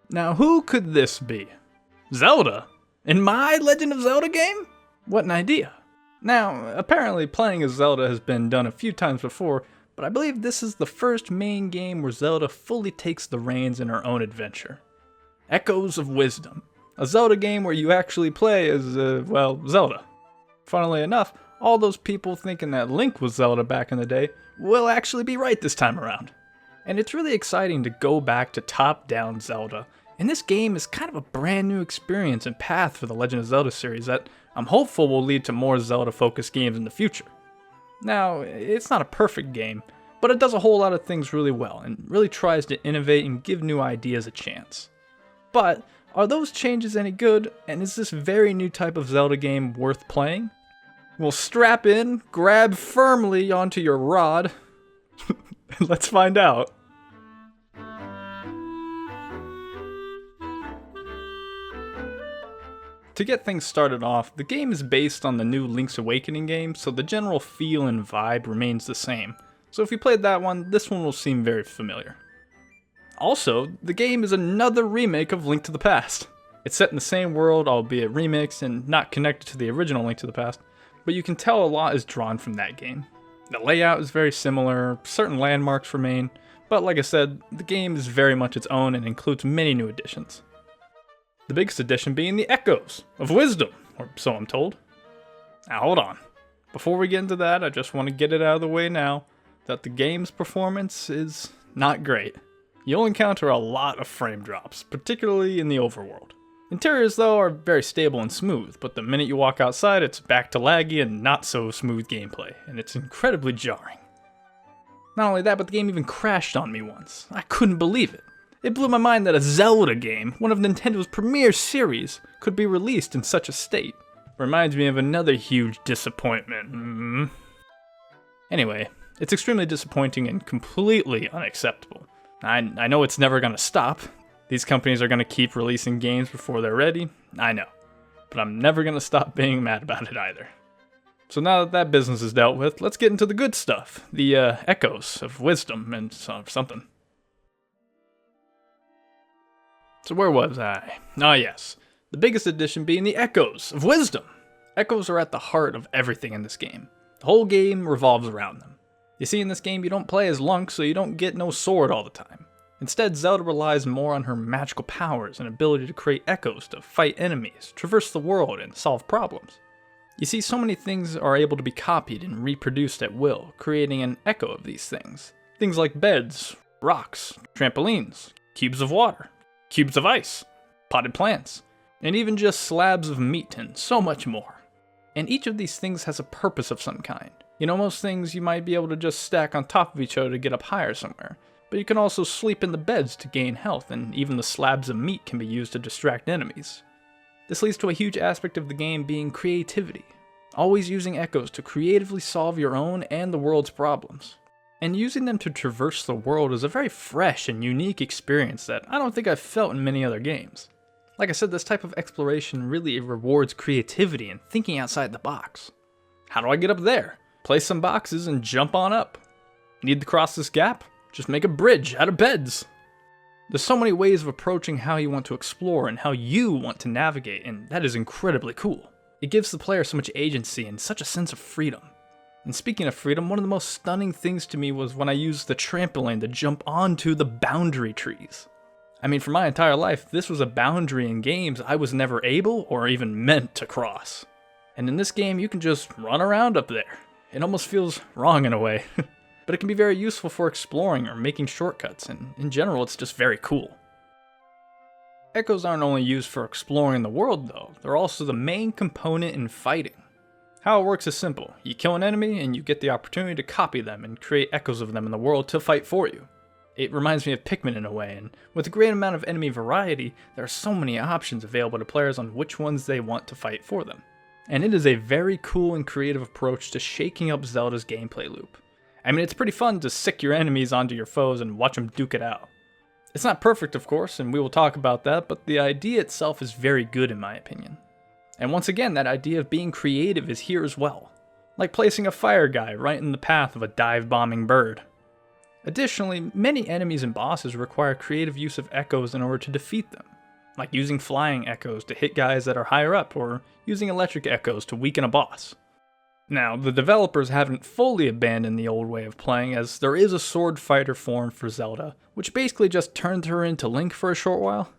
Now who could this be? Zelda? In my Legend of Zelda game? What an idea. Now, apparently playing as Zelda has been done a few times before, but I believe this is the first main game where Zelda fully takes the reins in her own adventure. Echoes of Wisdom, a Zelda game where you actually play as, Zelda. Funnily enough, all those people thinking that Link was Zelda back in the day will actually be right this time around. And it's really exciting to go back to top-down Zelda, and this game is kind of a brand new experience and path for the Legend of Zelda series that I'm hopeful will lead to more Zelda-focused games in the future. Now, it's not a perfect game, but it does a whole lot of things really well, and really tries to innovate and give new ideas a chance. But, are those changes any good, and is this very new type of Zelda game worth playing? Well, strap in, grab firmly onto your rod, and let's find out. To get things started off, the game is based on the new Link's Awakening game, so the general feel and vibe remains the same. So if you played that one, this one will seem very familiar. Also, the game is another remake of Link to the Past. It's set in the same world, albeit remixed and not connected to the original Link to the Past, but you can tell a lot is drawn from that game. The layout is very similar, certain landmarks remain, but like I said, the game is very much its own and includes many new additions. The biggest addition being the Echoes of Wisdom, or so I'm told. Now hold on. Before we get into that, I just want to get it out of the way now that the game's performance is not great. You'll encounter a lot of frame drops, particularly in the overworld. Interiors though are very stable and smooth, but the minute you walk outside it's back to laggy and not so smooth gameplay, and it's incredibly jarring. Not only that, but the game even crashed on me once. I couldn't believe it. It blew my mind that a Zelda game, one of Nintendo's premier series, could be released in such a state. Reminds me of another huge disappointment. Anyway, it's extremely disappointing and completely unacceptable. I know it's never gonna stop. These companies are gonna keep releasing games before they're ready, I know. But I'm never gonna stop being mad about it either. So now that that business is dealt with, let's get into the good stuff. The Echoes of Wisdom and something. So where was I? Ah yes, the biggest addition being the Echoes of Wisdom. Echoes are at the heart of everything in this game. The whole game revolves around them. You see, in this game you don't play as Link, so you don't get no sword all the time. Instead, Zelda relies more on her magical powers and ability to create echoes to fight enemies, traverse the world, and solve problems. You see, so many things are able to be copied and reproduced at will, creating an echo of these things. Things like beds, rocks, trampolines, cubes of water, cubes of ice, potted plants, and even just slabs of meat and so much more. And each of these things has a purpose of some kind. You know, most things you might be able to just stack on top of each other to get up higher somewhere, but you can also sleep in the beds to gain health, and even the slabs of meat can be used to distract enemies. This leads to a huge aspect of the game being creativity, always using echoes to creatively solve your own and the world's problems. And using them to traverse the world is a very fresh and unique experience that I don't think I've felt in many other games. Like I said, this type of exploration really rewards creativity and thinking outside the box. How do I get up there? Place some boxes and jump on up. Need to cross this gap? Just make a bridge out of beds. There's so many ways of approaching how you want to explore and how you want to navigate, and that is incredibly cool. It gives the player so much agency and such a sense of freedom. And speaking of freedom, one of the most stunning things to me was when I used the trampoline to jump onto the boundary trees. I mean, for my entire life, this was a boundary in games I was never able or even meant to cross. And in this game, you can just run around up there. It almost feels wrong in a way. But it can be very useful for exploring or making shortcuts, and in general, it's just very cool. Echoes aren't only used for exploring the world though, they're also the main component in fighting. How it works is simple. You kill an enemy and you get the opportunity to copy them and create echoes of them in the world to fight for you. It reminds me of Pikmin in a way, and with a great amount of enemy variety, there are so many options available to players on which ones they want to fight for them. And it is a very cool and creative approach to shaking up Zelda's gameplay loop. I mean, it's pretty fun to sick your enemies onto your foes and watch them duke it out. It's not perfect, of course, and we will talk about that, but the idea itself is very good in my opinion. And once again, that idea of being creative is here as well. Like placing a fire guy right in the path of a dive-bombing bird. Additionally, many enemies and bosses require creative use of echoes in order to defeat them, like using flying echoes to hit guys that are higher up, or using electric echoes to weaken a boss. Now, the developers haven't fully abandoned the old way of playing, as there is a sword fighter form for Zelda, which basically just turns her into Link for a short while.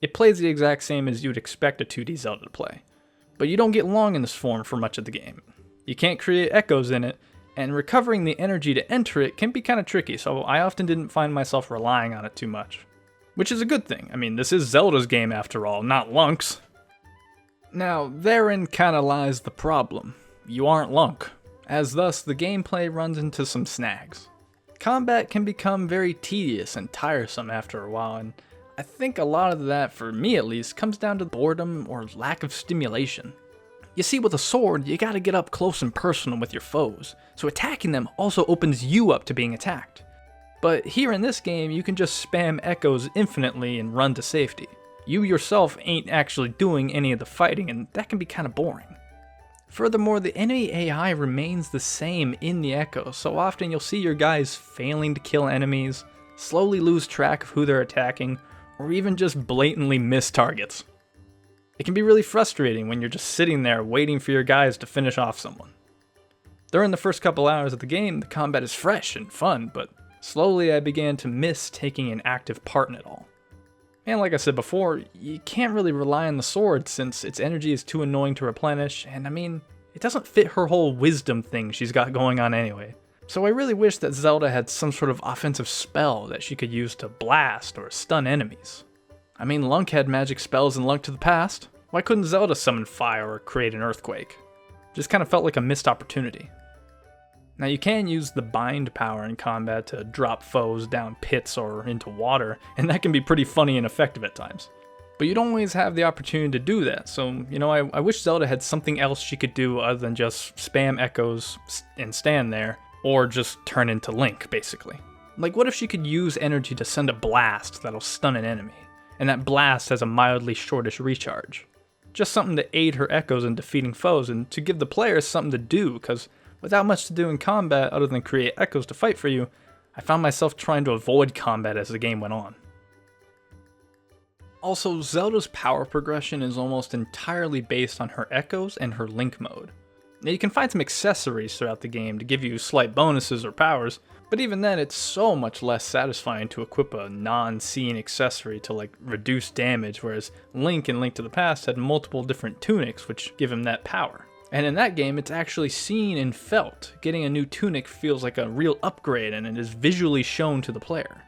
It plays the exact same as you'd expect a 2D Zelda to play, but you don't get long in this form for much of the game. You can't create echoes in it, and recovering the energy to enter it can be kind of tricky, so I often didn't find myself relying on it too much. Which is a good thing. I mean, this is Zelda's game after all, not Lunk's. Now, therein kinda lies the problem. You aren't Lunk, as thus the gameplay runs into some snags. Combat can become very tedious and tiresome after a while, and I think a lot of that, for me at least, comes down to boredom or lack of stimulation. You see, with a sword, you gotta get up close and personal with your foes, so attacking them also opens you up to being attacked. But here in this game, you can just spam echoes infinitely and run to safety. You yourself ain't actually doing any of the fighting, and that can be kinda boring. Furthermore, the enemy AI remains the same in the echoes, so often you'll see your guys failing to kill enemies, slowly lose track of who they're attacking, or even just blatantly miss targets. It can be really frustrating when you're just sitting there waiting for your guys to finish off someone. During the first couple hours of the game, the combat is fresh and fun, but slowly I began to miss taking an active part in it all. And like I said before, you can't really rely on the sword since its energy is too annoying to replenish, and I mean, it doesn't fit her whole wisdom thing she's got going on anyway. So I really wish that Zelda had some sort of offensive spell that she could use to blast or stun enemies. I mean, Lunk had magic spells in Lunk to the Past. Why couldn't Zelda summon fire or create an earthquake? Just kind of felt like a missed opportunity. Now you can use the bind power in combat to drop foes down pits or into water, and that can be pretty funny and effective at times. But you don't always have the opportunity to do that, so, I wish Zelda had something else she could do other than just spam echoes and stand there, or just turn into Link, basically. Like, what if she could use energy to send a blast that'll stun an enemy, and that blast has a mildly shortish recharge? Just something to aid her echoes in defeating foes, and to give the players something to do, because without much to do in combat other than create echoes to fight for you, I found myself trying to avoid combat as the game went on. Also, Zelda's power progression is almost entirely based on her echoes and her Link mode. Now you can find some accessories throughout the game to give you slight bonuses or powers, but even then it's so much less satisfying to equip a non-scene accessory to reduce damage, whereas Link in Link to the Past had multiple different tunics which give him that power. And in that game, it's actually seen and felt. Getting a new tunic feels like a real upgrade, and it is visually shown to the player.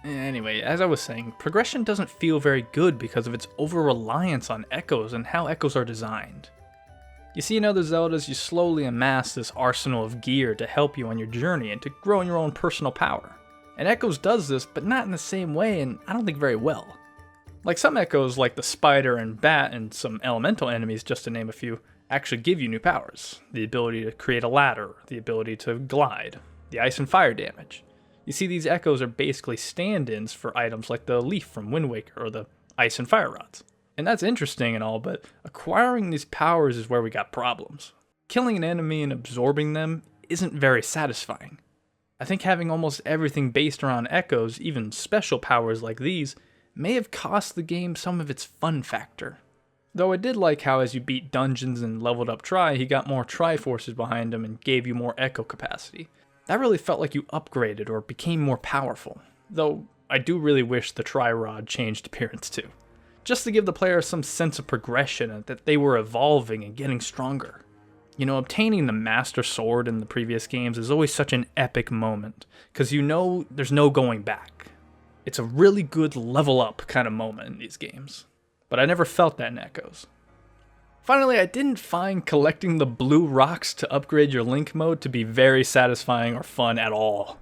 Anyway, as I was saying, progression doesn't feel very good because of its over-reliance on echoes and how echoes are designed. You see, in other Zeldas, you slowly amass this arsenal of gear to help you on your journey and to grow in your own personal power. And Echoes does this, but not in the same way, and I don't think very well. Like some Echoes, like the spider and bat and some elemental enemies, just to name a few, actually give you new powers. The ability to create a ladder, the ability to glide, the ice and fire damage. You see, these Echoes are basically stand-ins for items like the leaf from Wind Waker or the ice and fire rods. And that's interesting and all, but acquiring these powers is where we got problems. Killing an enemy and absorbing them isn't very satisfying. I think having almost everything based around Echoes, even special powers like these, may have cost the game some of its fun factor. Though I did like how as you beat dungeons and leveled up Tri, he got more Triforces behind him and gave you more Echo capacity. That really felt like you upgraded or became more powerful. Though I do really wish the Tri-Rod changed appearance too. Just to give the player some sense of progression and that they were evolving and getting stronger. Obtaining the Master Sword in the previous games is always such an epic moment, because there's no going back. It's a really good level up kind of moment in these games. But I never felt that in Echoes. Finally, I didn't find collecting the blue rocks to upgrade your Link mode to be very satisfying or fun at all.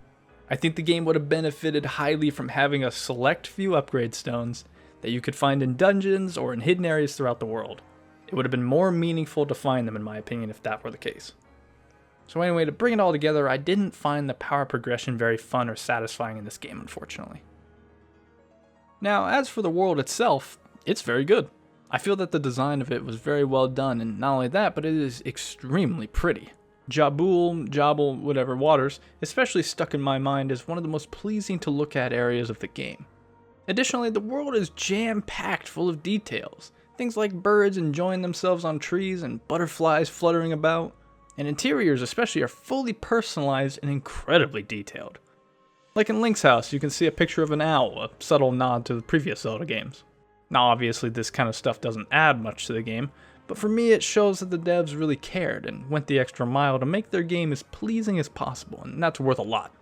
I think the game would have benefited highly from having a select few upgrade stones that you could find in dungeons or in hidden areas throughout the world. It would have been more meaningful to find them, in my opinion, if that were the case. So anyway, to bring it all together, I didn't find the power progression very fun or satisfying in this game, unfortunately. Now, as for the world itself, it's very good. I feel that the design of it was very well done, and not only that, but it is extremely pretty. Jabul, whatever, waters, especially stuck in my mind as one of the most pleasing to look at areas of the game. Additionally, the world is jam-packed full of details. Things like birds enjoying themselves on trees and butterflies fluttering about. And interiors especially are fully personalized and incredibly detailed. Like in Link's house, you can see a picture of an owl, a subtle nod to the previous Zelda games. Now obviously this kind of stuff doesn't add much to the game, but for me it shows that the devs really cared and went the extra mile to make their game as pleasing as possible, and that's worth a lot.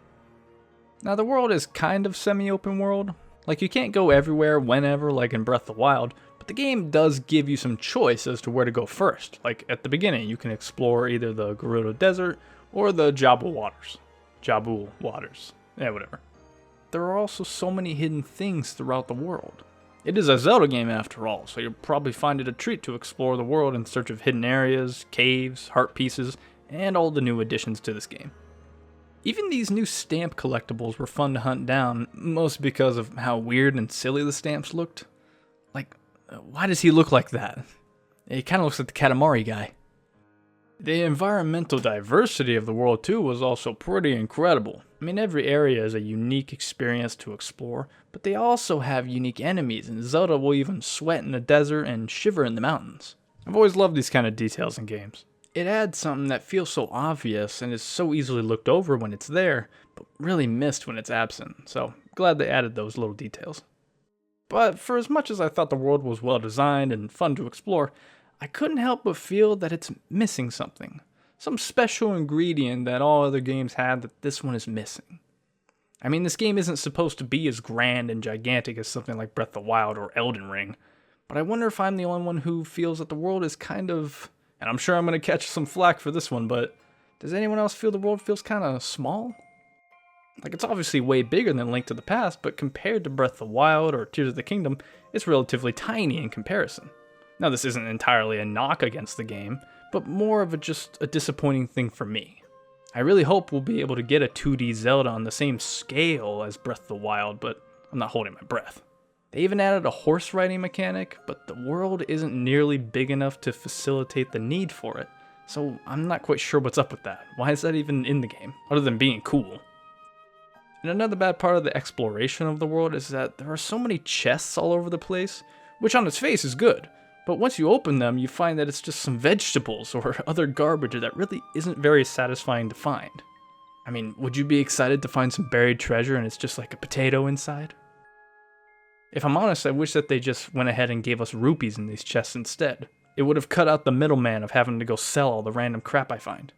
Now the world is kind of semi-open world. Like you can't go everywhere whenever like in Breath of the Wild, but the game does give you some choice as to where to go first. Like at the beginning you can explore either the Gerudo Desert or the Jabul Waters. Yeah, whatever. There are also so many hidden things throughout the world. It is a Zelda game after all, so you'll probably find it a treat to explore the world in search of hidden areas, caves, heart pieces, and all the new additions to this game. Even these new stamp collectibles were fun to hunt down, mostly because of how weird and silly the stamps looked. Like, why does he look like that? He kind of looks like the Katamari guy. The environmental diversity of the world too was also pretty incredible. I mean, every area is a unique experience to explore, but they also have unique enemies, and Zelda will even sweat in the desert and shiver in the mountains. I've always loved these kind of details in games. It adds something that feels so obvious and is so easily looked over when it's there, but really missed when it's absent, so glad they added those little details. But for as much as I thought the world was well designed and fun to explore, I couldn't help but feel that it's missing something. Some special ingredient that all other games had that this one is missing. I mean, this game isn't supposed to be as grand and gigantic as something like Breath of the Wild or Elden Ring, but I wonder if I'm the only one who feels that the world is kind of, and I'm sure I'm going to catch some flack for this one, but does anyone else feel the world feels kind of small? Like, it's obviously way bigger than Link to the Past, but compared to Breath of the Wild or Tears of the Kingdom, it's relatively tiny in comparison. Now, this isn't entirely a knock against the game, but more of just a disappointing thing for me. I really hope we'll be able to get a 2D Zelda on the same scale as Breath of the Wild, but I'm not holding my breath. They even added a horse riding mechanic, but the world isn't nearly big enough to facilitate the need for it, so I'm not quite sure what's up with that. Why is that even in the game, other than being cool? And another bad part of the exploration of the world is that there are so many chests all over the place, which on its face is good. But once you open them, you find that it's just some vegetables or other garbage that really isn't very satisfying to find. I mean, would you be excited to find some buried treasure and it's just like a potato inside? If I'm honest, I wish that they just went ahead and gave us rupees in these chests instead. It would have cut out the middleman of having to go sell all the random crap I find.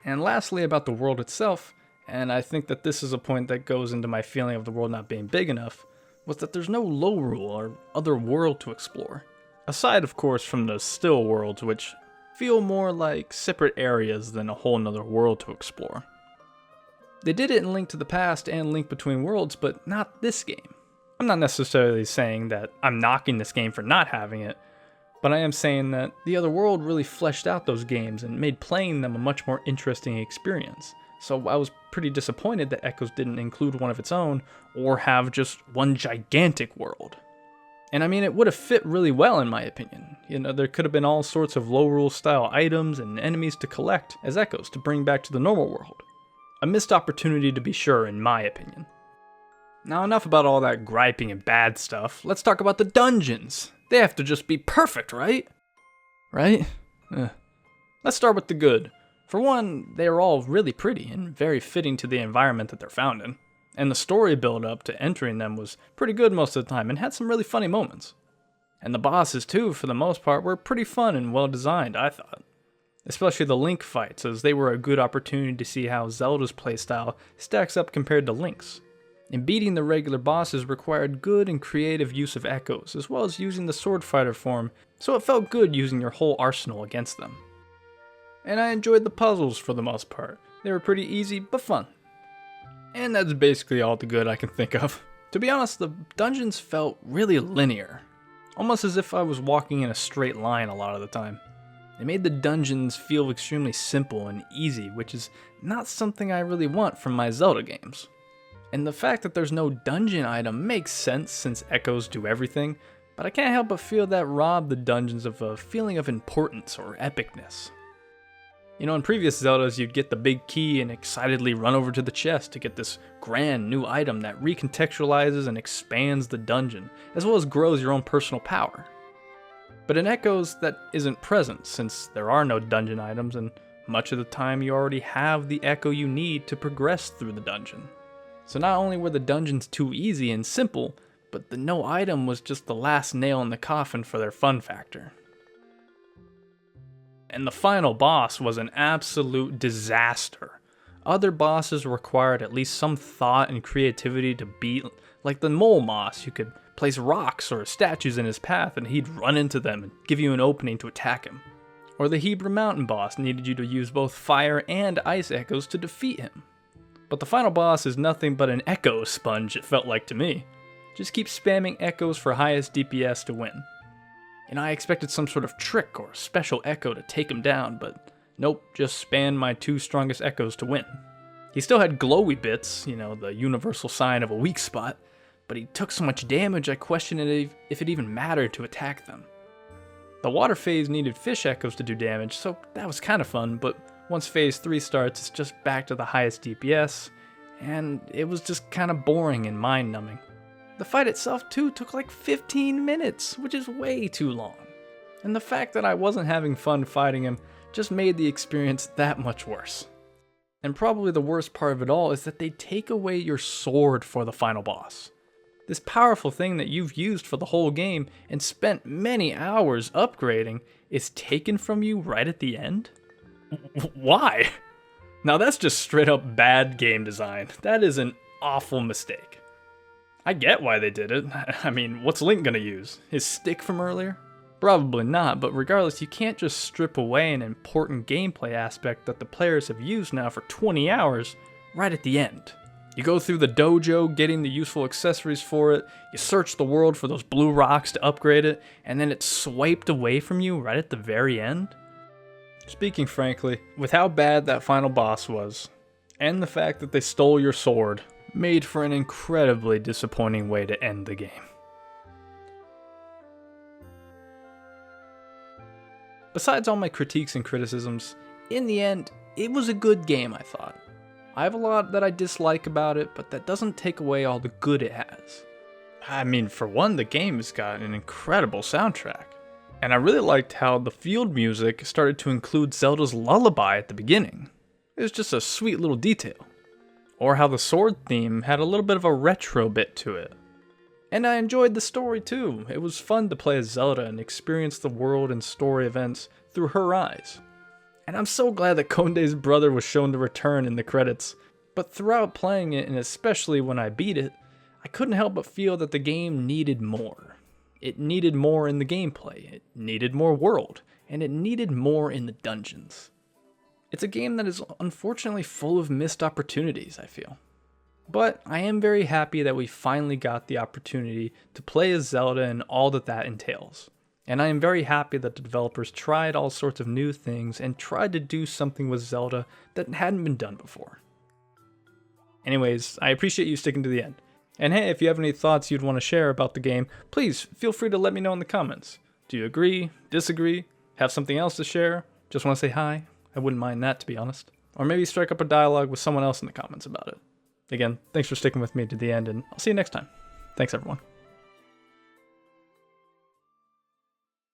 And lastly, about the world itself, and I think that this is a point that goes into my feeling of the world not being big enough, was that there's no Lorule or other world to explore. Aside, of course, from the still worlds, which feel more like separate areas than a whole nother world to explore. They did it in Link to the Past and Link Between Worlds, but not this game. I'm not necessarily saying that I'm knocking this game for not having it, but I am saying that the other world really fleshed out those games and made playing them a much more interesting experience. So I was pretty disappointed that Echoes didn't include one of its own, or have just one gigantic world. And I mean, it would have fit really well in my opinion. You know, there could have been all sorts of Lorule style items and enemies to collect as Echoes to bring back to the normal world. A missed opportunity to be sure, in my opinion. Now enough about all that griping and bad stuff, let's talk about the dungeons. They have to just be perfect, right? Right? Let's start with the good. For one, they are all really pretty and very fitting to the environment that they're found in. And the story build-up to entering them was pretty good most of the time and had some really funny moments. And the bosses too, for the most part, were pretty fun and well designed, I thought. Especially the Link fights, as they were a good opportunity to see how Zelda's playstyle stacks up compared to Link's. And beating the regular bosses required good and creative use of Echoes, as well as using the sword fighter form, so it felt good using your whole arsenal against them. And I enjoyed the puzzles for the most part. They were pretty easy, but fun. And that's basically all the good I can think of. To be honest, the dungeons felt really linear. Almost as if I was walking in a straight line a lot of the time. They made the dungeons feel extremely simple and easy, which is not something I really want from my Zelda games. And the fact that there's no dungeon item makes sense since Echoes do everything, but I can't help but feel that robbed the dungeons of a feeling of importance or epicness. You know, in previous Zeldas, you'd get the big key and excitedly run over to the chest to get this grand new item that recontextualizes and expands the dungeon, as well as grows your own personal power. But in Echoes, that isn't present, since there are no dungeon items, and much of the time you already have the echo you need to progress through the dungeon. So not only were the dungeons too easy and simple, but the no item was just the last nail in the coffin for their fun factor. And the final boss was an absolute disaster. Other bosses required at least some thought and creativity to beat, like the mole moss. You could place rocks or statues in his path and he'd run into them and give you an opening to attack him. Or the Hebrew mountain boss needed you to use both fire and ice echoes to defeat him. But the final boss is nothing but an echo sponge, it felt like to me. Just keep spamming echoes for highest DPS to win. And I expected some sort of trick or special echo to take him down, but nope, just spam my 2 strongest echoes to win. He still had glowy bits, you know, the universal sign of a weak spot, but he took so much damage I questioned if it even mattered to attack them. The water phase needed fish echoes to do damage, so that was kind of fun, but once phase 3 starts, it's just back to the highest DPS, and it was just kind of boring and mind-numbing. The fight itself too took like 15 minutes, which is way too long. And the fact that I wasn't having fun fighting him just made the experience that much worse. And probably the worst part of it all is that they take away your sword for the final boss. This powerful thing that you've used for the whole game and spent many hours upgrading is taken from you right at the end? Why? Now that's just straight up bad game design. That is an awful mistake. I get why they did it. I mean, what's Link gonna use? His stick from earlier? Probably not, but regardless, you can't just strip away an important gameplay aspect that the players have used now for 20 hours right at the end. You go through the dojo, getting the useful accessories for it, you search the world for those blue rocks to upgrade it, and then it's swiped away from you right at the very end? Speaking frankly, with how bad that final boss was, and the fact that they stole your sword, made for an incredibly disappointing way to end the game. Besides all my critiques and criticisms, in the end, it was a good game, I thought. I have a lot that I dislike about it, but that doesn't take away all the good it has. I mean, for one, the game has got an incredible soundtrack. And I really liked how the field music started to include Zelda's lullaby at the beginning. It was just a sweet little detail. Or how the sword theme had a little bit of a retro bit to it. And I enjoyed the story too. It was fun to play as Zelda and experience the world and story events through her eyes. And I'm so glad that Konde's brother was shown to return in the credits. But throughout playing it, and especially when I beat it, I couldn't help but feel that the game needed more. It needed more in the gameplay, it needed more world, and it needed more in the dungeons. It's a game that is unfortunately full of missed opportunities, I feel. But I am very happy that we finally got the opportunity to play as Zelda and all that that entails. And I am very happy that the developers tried all sorts of new things and tried to do something with Zelda that hadn't been done before. Anyways, I appreciate you sticking to the end. And hey, if you have any thoughts you'd want to share about the game, please feel free to let me know in the comments. Do you agree? Disagree? Have something else to share? Just want to say hi? I wouldn't mind that, to be honest. Or maybe strike up a dialogue with someone else in the comments about it. Again, thanks for sticking with me to the end, and I'll see you next time. Thanks, everyone.